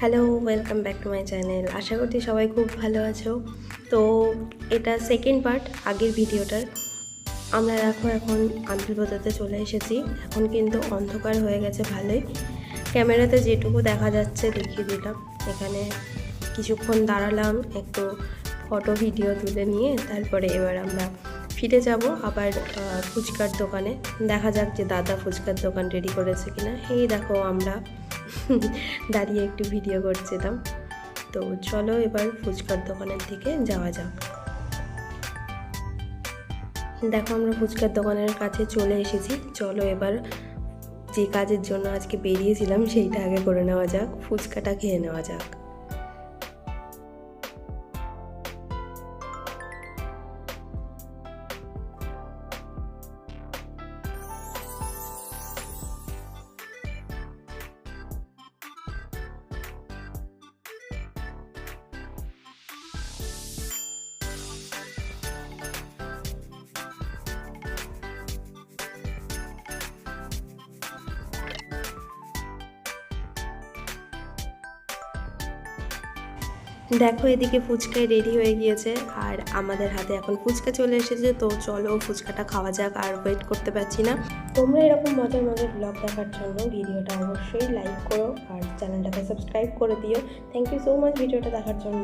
Hello, welcome back to my channel. আশা করছি সবাই খুব ভালো আছো। তো এটা সেকেন্ড পার্ট আগের ভিডিওটার। আমরা এখন আন্তর্জাতিতে চলে এসেছি। এখন কিন্তু অন্ধকার হয়ে গেছে ভালোই। ক্যামেরাতে যেটুকু দেখা যাচ্ছে দেখিয়ে দিলাম। এখানে কিছুক্ষণ দাঁড়ালাম, একটু ফটো ভিডিও তুলে নিয়ে তারপরে এবার আমরা ফিরে যাব আবার ফুচকার দোকানে। দেখা যাক যে দাদা ফুচকার দোকান রেডি করেছে কিনা। এই দেখো আমরা দাঁড়িয়ে একটু ভিডিও করছিলাম। তো চলো এবার ফুচকার দোকানের দিকে যাওয়া যাক। দেখো আমরা ফুচকার দোকানের কাছে চলে এসেছি। চলো এবার যে কাজের জন্য আজকে বেরিয়েছিলাম সেইটা আগে করে নেওয়া যাক, ফুচকাটা খেয়ে নেওয়া যাক। দেখো এদিকে ফুচকায় রেডি হয়ে গিয়েছে আর আমাদের হাতে এখন ফুচকা চলে এসেছে। তো চলো ফুচকাটা খাওয়া যাক, আর ওয়েট করতে পারছি না। তোমরা এরকম মজার মজার ব্লগ দেখার জন্য ভিডিওটা অবশ্যই লাইক করো আর চ্যানেলটাকে সাবস্ক্রাইব করে দিও। থ্যাংক ইউ সো মাচ ভিডিওটা দেখার জন্য।